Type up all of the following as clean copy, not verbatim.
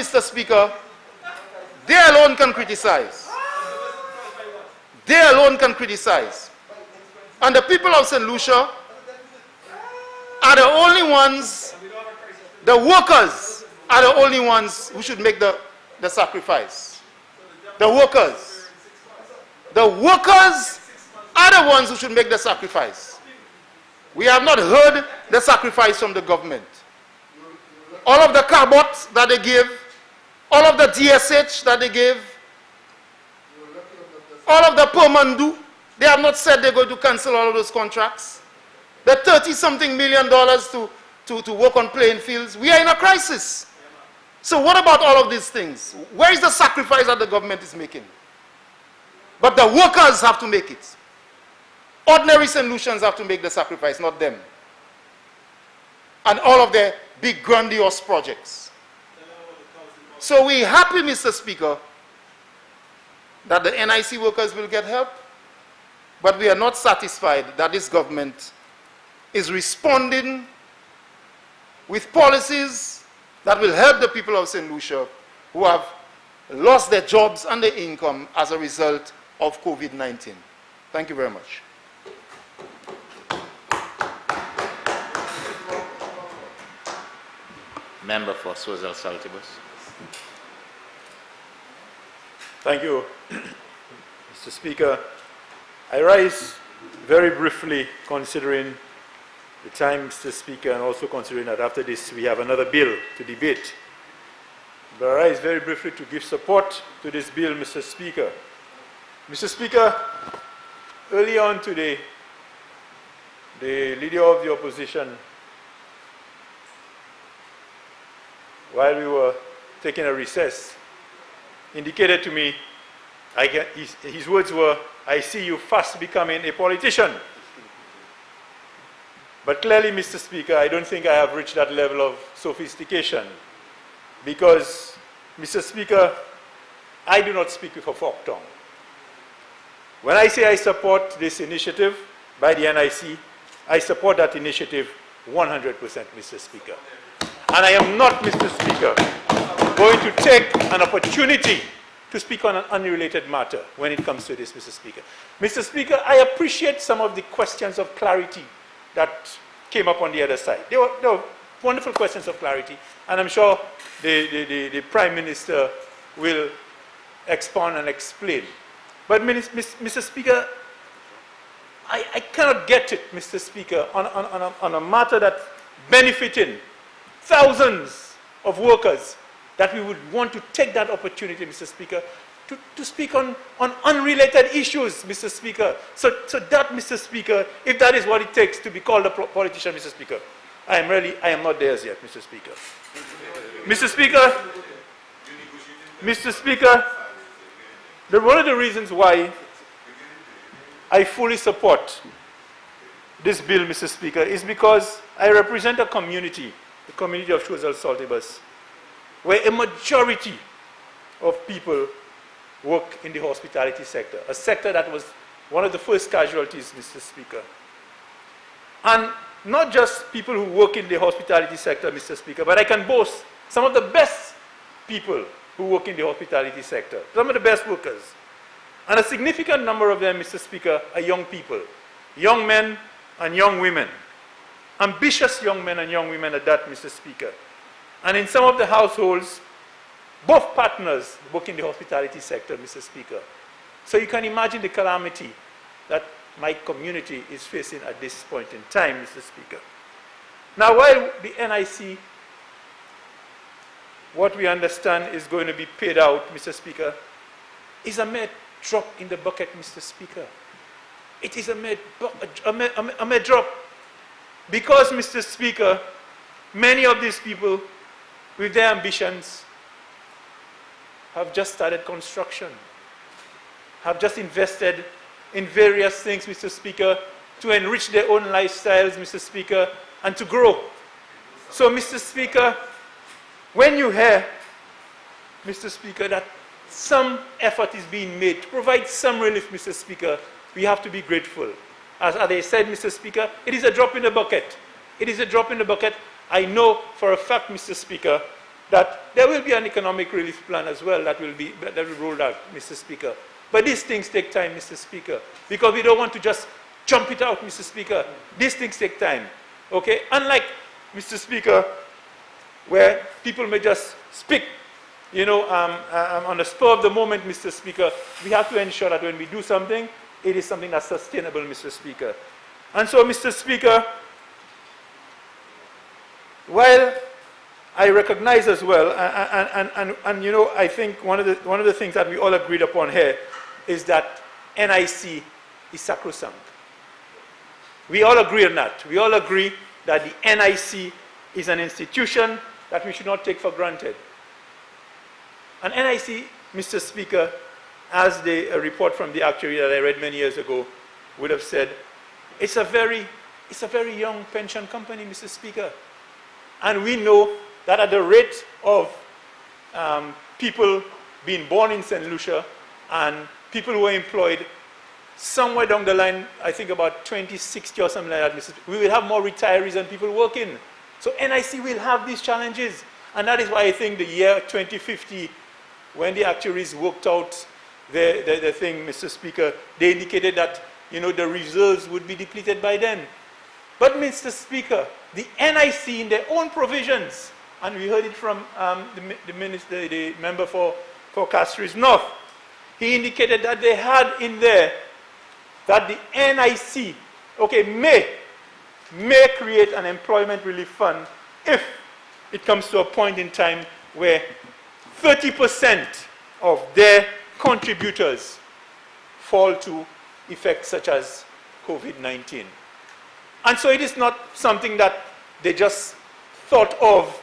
Mr. Speaker, they alone can criticize. They alone can criticize. And the people of St. Lucia are the only ones, the workers are the only ones who should make the sacrifice. The workers. The workers are the ones who should make the sacrifice. We have not heard the sacrifice from the government. All of the carbots that they give, all of the DSH that they give, all of the Permandu, they have not said they're going to cancel all of those contracts. The $30-something million to work on playing fields. We are in a crisis. So what about all of these things? Where is the sacrifice that the government is making? But the workers have to make it. Ordinary St. Lucians have to make the sacrifice, not them. And all of their big grandiose projects. So we're happy, Mr. Speaker, that the NIC workers will get help, but we are not satisfied that this government is responding with policies that will help the people of St. Lucia who have lost their jobs and their income as a result of COVID-19. Thank you very much. Member for Swazell Saltibus. Thank you, Mr. Speaker. I rise very briefly considering the time, Mr. Speaker, and also considering that after this we have another bill to debate. But I rise very briefly to give support to this bill, Mr. Speaker. Mr. Speaker, early on today, the leader of the opposition, while we were taking a recess, indicated to me, his words were, "I see you fast becoming a politician." But clearly, Mr. Speaker, I don't think I have reached that level of sophistication because, Mr. Speaker, I do not speak with a forked tongue. When I say I support this initiative by the NIC, I support that initiative 100%, Mr. Speaker. And I am not, Mr. Speaker, going to take an opportunity to speak on an unrelated matter when it comes to this, Mr. Speaker. Mr. Speaker, I appreciate some of the questions of clarity that came up on the other side. They were wonderful questions of clarity, and I'm sure the Prime Minister will expound and explain. But, Mr. Speaker, I cannot get it, Mr. Speaker, on a matter that's benefiting thousands of workers, that we would want to take that opportunity, Mr. Speaker, to speak on unrelated issues, Mr. Speaker. So that, Mr. Speaker, if that is what it takes to be called a politician, Mr. Speaker, I am not there as yet, Mr. Speaker. Mr. Speaker, one of the reasons why I fully support this bill, Mr. Speaker, is because I represent a community, the community of Choiseul Saltibus, where a majority of people work in the hospitality sector, a sector that was one of the first casualties, Mr. Speaker. And not just people who work in the hospitality sector, Mr. Speaker, but I can boast some of the best people who work in the hospitality sector, some of the best workers. And a significant number of them, Mr. Speaker, are young people, young men and young women, ambitious young men and young women at that, Mr. Speaker. And in some of the households, both partners work in the hospitality sector, Mr. Speaker. So you can imagine the calamity that my community is facing at this point in time, Mr. Speaker. Now, while the NIC, what we understand is going to be paid out, Mr. Speaker, is a mere drop in the bucket, Mr. Speaker. It is a mere drop. Because, Mr. Speaker, many of these people with their ambitions have just started construction, have just invested in various things, Mr. Speaker, to enrich their own lifestyles, Mr. Speaker, and to grow. So, Mr. Speaker, when you hear, Mr. Speaker, that some effort is being made to provide some relief, Mr. Speaker, we have to be grateful. As I said, Mr. Speaker, it is a drop in the bucket. It is a drop in the bucket. I know for a fact, Mr. Speaker, that there will be an economic relief plan as well that will be rolled out, Mr. Speaker. But these things take time, Mr. Speaker, because we don't want to just jump it out, Mr. Speaker. These things take time, okay? Unlike, Mr. Speaker, where people may just speak, you know, on the spur of the moment, Mr. Speaker, we have to ensure that when we do something, it is something that's sustainable, Mr. Speaker. And so, Mr. Speaker, while I recognize as well, and you know, I think one of the things that we all agreed upon here is that NIC is sacrosanct. We all agree on that. We all agree that the NIC is an institution that we should not take for granted. And NIC, Mr. Speaker, as the report from the actuary that I read many years ago would have said, it's a very young pension company, Mr. Speaker. And we know that at the rate of people being born in St. Lucia and people who are employed, somewhere down the line, I think about 2060 or something like that, Mr. Speaker, we will have more retirees than people working. So NIC will have these challenges. And that is why I think the year 2050, when the actuaries worked out the thing, Mr. Speaker, they indicated that, you know, the reserves would be depleted by then. But, Mr. Speaker, the NIC in their own provisions, and we heard it from the member for Castries North, he indicated that they had in there that the NIC, okay, may create an employment relief fund if it comes to a point in time where 30% of their contributors fall to effects such as COVID-19. And so it is not something that they just thought of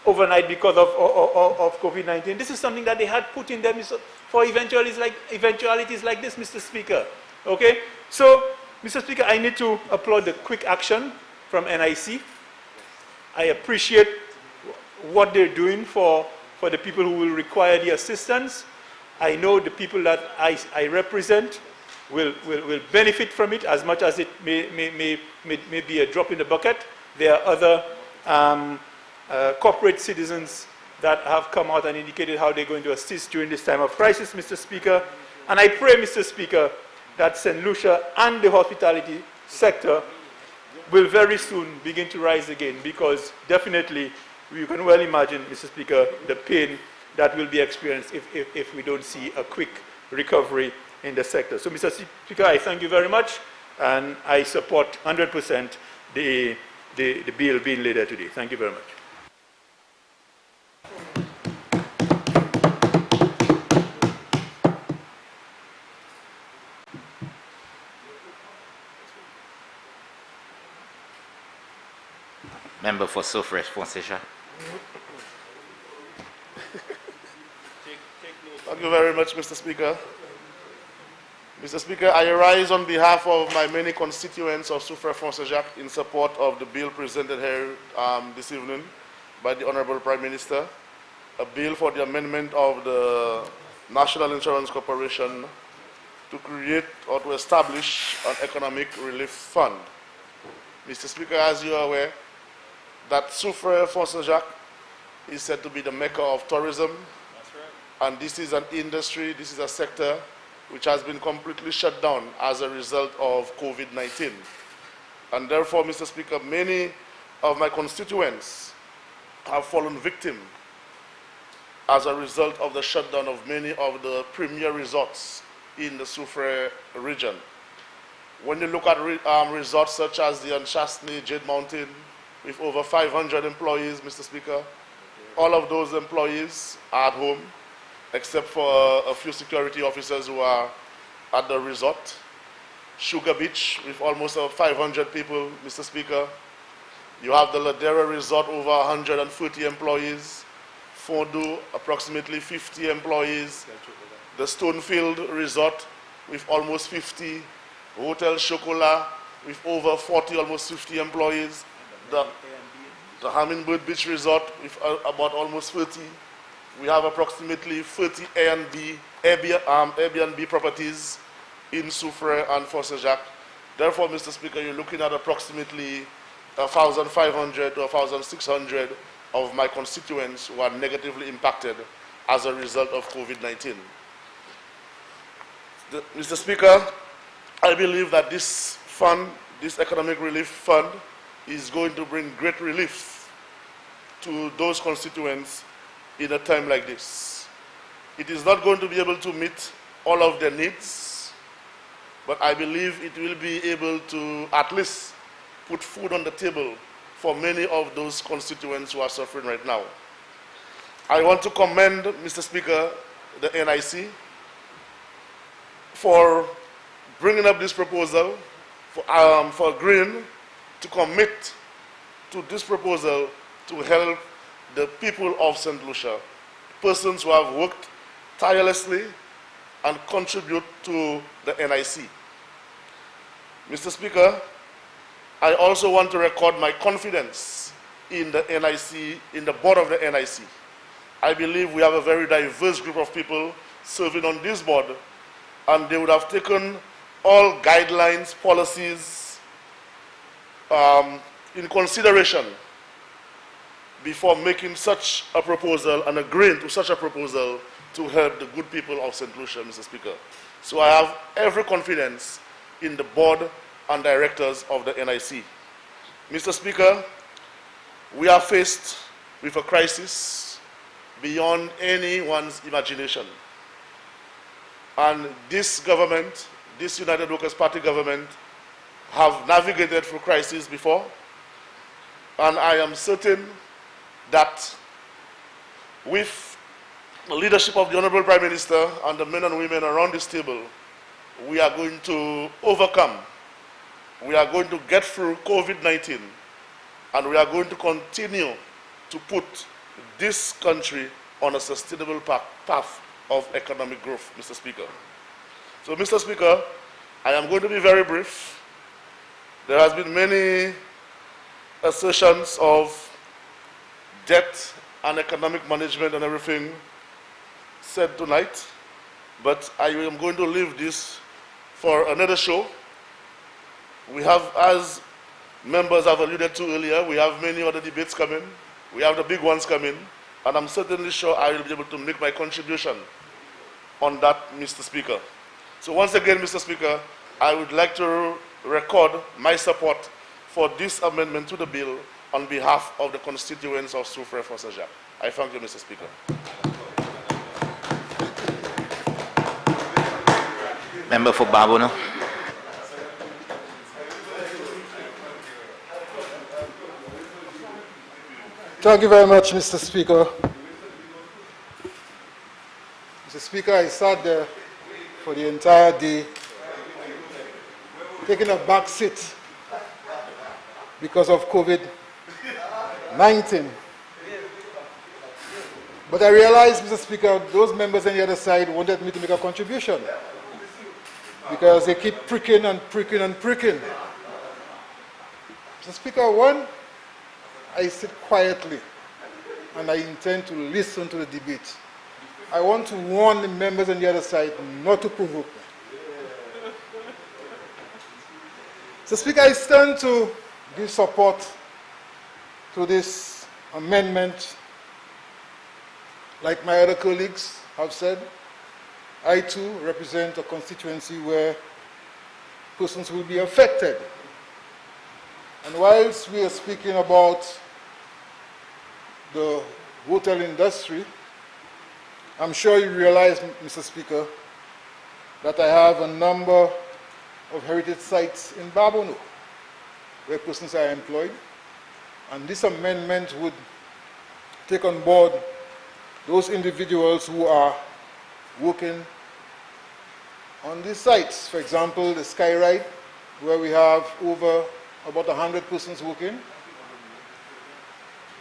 overnight because of COVID-19. This is something that they had put in them for eventualities like this, Mr. Speaker. Okay? So, Mr. Speaker, I need to applaud the quick action from NIC. I appreciate what they're doing for the people who will require the assistance. I know the people that I represent will benefit from it as much as it may be a drop in the bucket. There are other corporate citizens that have come out and indicated how they're going to assist during this time of crisis, Mr. Speaker. And I pray, Mr. Speaker, that St. Lucia and the hospitality sector will very soon begin to rise again, because definitely you can well imagine, Mr. Speaker, the pain that will be experienced if we don't see a quick recovery in the sector. So, Mr. Speaker, I thank you very much, and I support 100% the bill being laid there today. Thank you very much. Member for Soufrière Fonseca. Thank you very much, Mr. Speaker. Mr. Speaker, I rise on behalf of my many constituents of Soufrière Fonseca in support of the bill presented here this evening by the Honorable Prime Minister, a bill for the amendment of the National Insurance Corporation to create or to establish an economic relief fund. Mr. Speaker, as you are aware, that Soufrière Fonseca is said to be the mecca of tourism. That's right. And this is an industry, this is a sector which has been completely shut down as a result of COVID-19. And therefore, Mr. Speaker, many of my constituents have fallen victim as a result of the shutdown of many of the premier resorts in the Soufrière region. When you look at resorts such as the Anshasni Jade Mountain, with over 500 employees, Mr. Speaker, all of those employees are at home, except for a few security officers who are at the resort. Sugar Beach, with almost 500 people, Mr. Speaker. You have the Ladera Resort, over 130 employees. Fondu, approximately 50 employees. The Stonefield Resort, with almost 50. Hotel Chocolat, with over 40, almost 50 employees. The Hummingbird Beach Resort, with about almost 30. We have approximately 30 Airbnb properties in Soufrière and Fonseca. Therefore, Mr. Speaker, you're looking at approximately 1,500 to 1,600 of my constituents who are negatively impacted as a result of COVID-19. Mr. Speaker, I believe that this fund, this economic relief fund, is going to bring great relief to those constituents in a time like this. It is not going to be able to meet all of their needs, but I believe it will be able to at least put food on the table for many of those constituents who are suffering right now. I want to commend, Mr. Speaker, the NIC for bringing up this proposal, for agreeing to commit to this proposal to help the people of St. Lucia, persons who have worked tirelessly and contribute to the NIC. Mr. Speaker, I also want to record my confidence in the NIC, in the board of the NIC. I believe we have a very diverse group of people serving on this board, and they would have taken all guidelines, policies in consideration before making such a proposal and agreeing to such a proposal to help the good people of St. Lucia, Mr. Speaker. So I have every confidence in the board and directors of the NIC. Mr. Speaker, we are faced with a crisis beyond anyone's imagination. And this government, this United Workers' Party government, have navigated through crises before. And I am certain that with the leadership of the Honorable Prime Minister and the men and women around this table, we are going to overcome. We are going to get through COVID-19, and we are going to continue to put this country on a sustainable path of economic growth, Mr. Speaker. So, Mr. Speaker, I am going to be very brief. There has been many assertions of debt and economic management and everything said tonight, but I am going to leave this for another show. We have, as members have alluded to earlier, we have many other debates coming. We have the big ones coming, and I'm certainly sure I will be able to make my contribution on that, Mr. Speaker. So once again, Mr. Speaker, I would like to record my support for this amendment to the bill on behalf of the constituents of Soufrière-Fonsègue. I thank you, Mr. Speaker. Member for Barbono. Thank you very much, Mr. Speaker. Mr. Speaker, I sat there for the entire day, taking a back seat because of COVID-19. But I realized, Mr. Speaker, those members on the other side wanted me to make a contribution because they keep pricking and pricking and pricking. Mr. Speaker, one, I sit quietly and I intend to listen to the debate. I want to warn the members on the other side not to provoke me. So, Speaker, I stand to give support to this amendment. Like my other colleagues have said, I too represent a constituency where persons will be affected. And whilst we are speaking about the hotel industry, I'm sure you realize, Mr. Speaker, that I have a number of heritage sites in Barbono where persons are employed, and this amendment would take on board those individuals who are working on these sites. For example, the Skyride, where we have over about 100 persons working.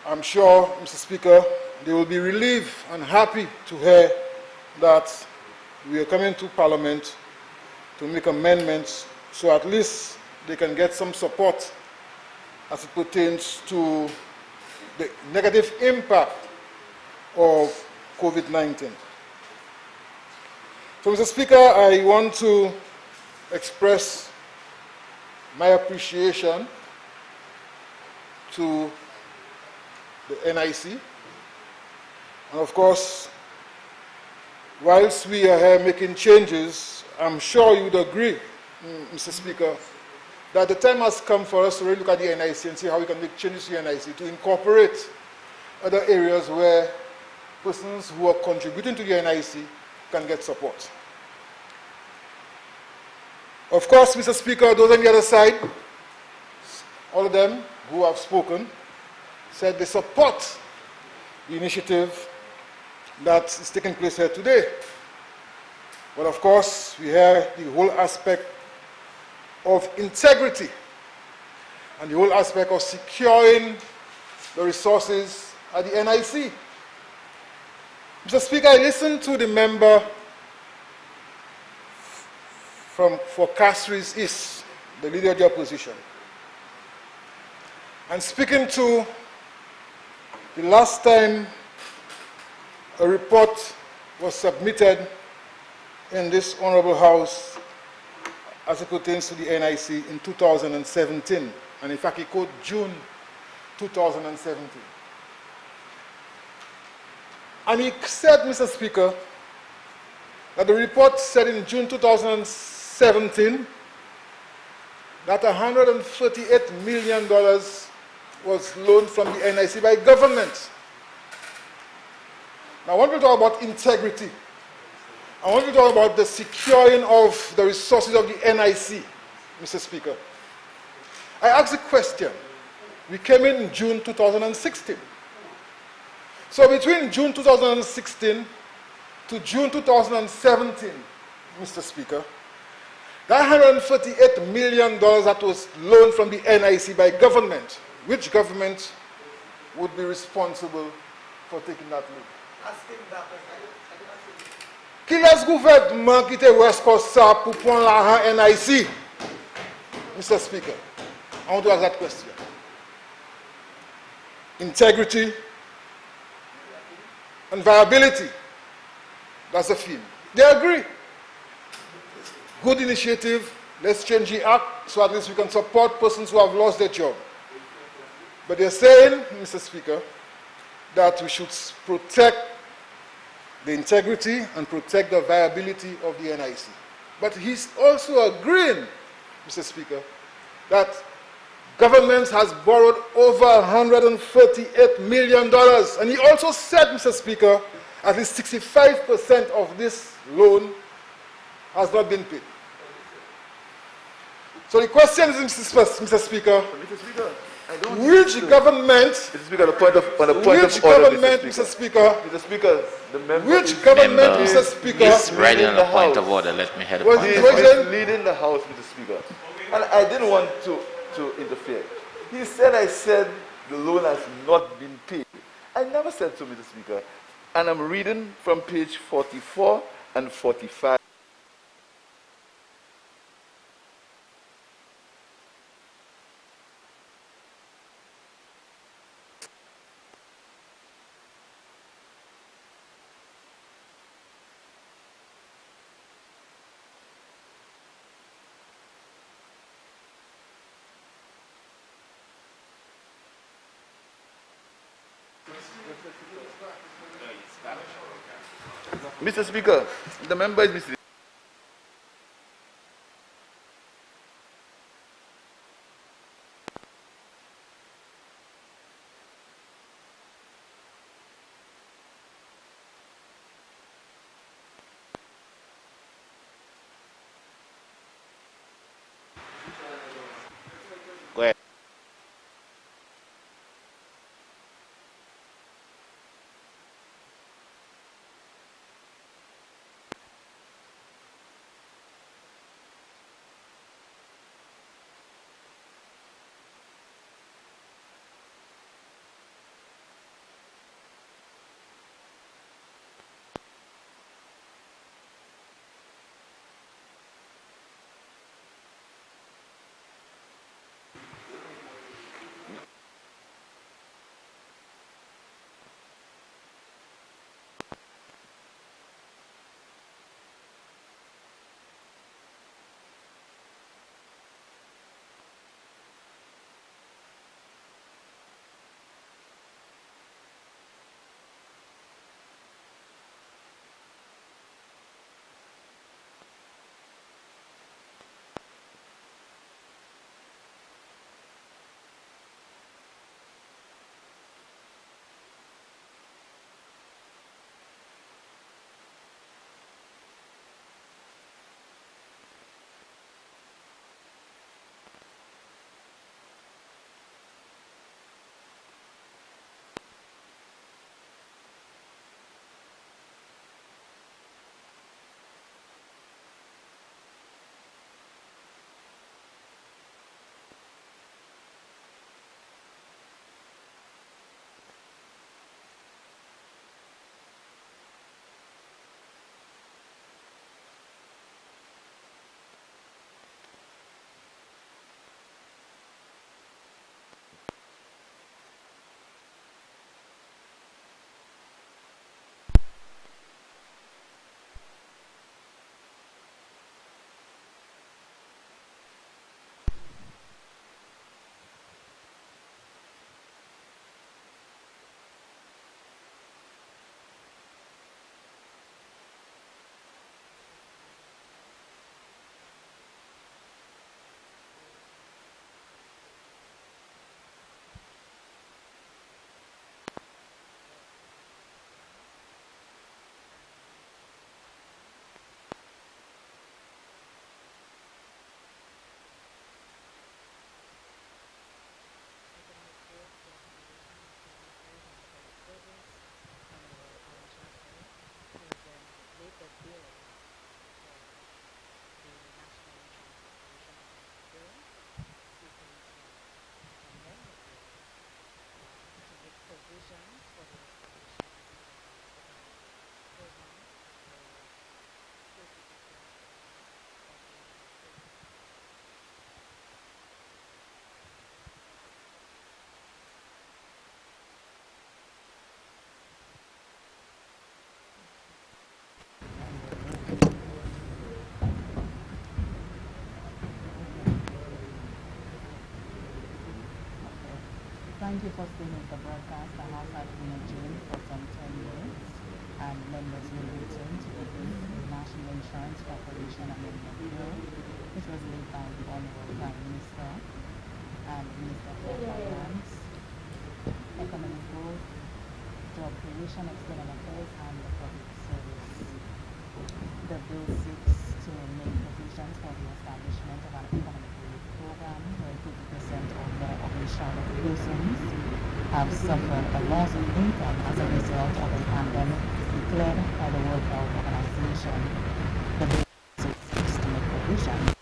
I'm sure, Mr. Speaker, they will be relieved and happy to hear that we are coming to Parliament to make amendments so at least they can get some support as it pertains to the negative impact of COVID-19. So, Mr. Speaker, I want to express my appreciation to the NIC. And of course, whilst we are here making changes, I'm sure you would agree, Mr. Speaker, that the time has come for us to really look at the NIC and see how we can make changes to the NIC to incorporate other areas where persons who are contributing to the NIC can get support. Of course, Mr. Speaker, those on the other side, all of them who have spoken, said they support the initiative that is taking place here today. But of course, we hear the whole aspect of integrity and the whole aspect of securing the resources at the NIC. Mr. Speaker, I listened to the member for Castries East, the leader of the opposition, and speaking to the last time a report was submitted in this Honorable House as it pertains to the NIC in 2017, and in fact he quoted June 2017. And he said, Mr. Speaker, that the report said in June 2017 that $138 million was loaned from the NIC by government. Now, I want to talk about integrity. I want to talk about the securing of the resources of the NIC, Mr. Speaker. I asked a question. We came in June 2016. So between June 2016 to June 2017, Mr. Speaker, that $138 million that was loaned from the NIC by government, which government would be responsible for taking that loan? Qui laisse gouvernement qui te West Coast ça pour prendre l'argent NIC? Mr. Speaker, I want to ask that question. Integrity and viability. That's the theme. They agree. Good initiative. Let's change the act so at least we can support persons who have lost their job. But they're saying, Mr. Speaker, that we should protect the integrity and protect the viability of the NIC. But he's also agreeing, Mr. Speaker, that government has borrowed over $138 million. And he also said, Mr. Speaker, at least 65% of this loan has not been paid. So the question is, Mr. Speaker, Mr. Speaker, I don't which government, Mr. Speaker, on the point of order, Mr. Speaker, Mr. Speaker, the member which is government, Member Mr. Speaker, is right on the a point House. of order. Let me head Was upon he the it- point. is leading the House, Mr. Speaker. And I didn't want to interfere. He said I said the loan has not been paid. I never said so, Mr. Speaker. And I'm reading from page 44 and 45. Mr. Speaker, the member is Mr. Go ahead. Thank you for staying with the broadcast. The House has been adjourned for some 10 minutes, and members will return to the National Insurance Corporation Amendment Bill, which was laid by the Honorable Prime Minister and Minister for Finance, Economic Growth, Job Creation, External Affairs, and the Public Service. The bill seeks to make provisions for the establishment of an economic relief program where 50% or more of insured persons have suffered a loss of income as a result of a pandemic declared by the World Health Organization. The bill seeks to make provisions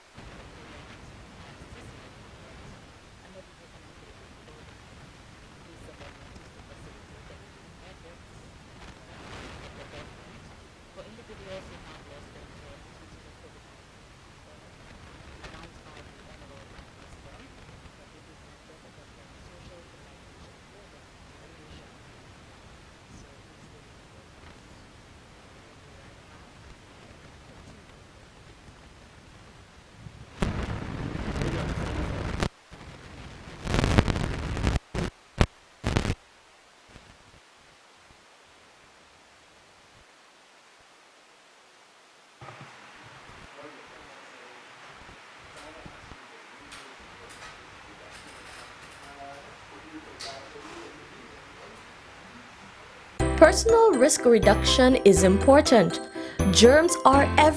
Personal risk reduction is important. Germs are everywhere.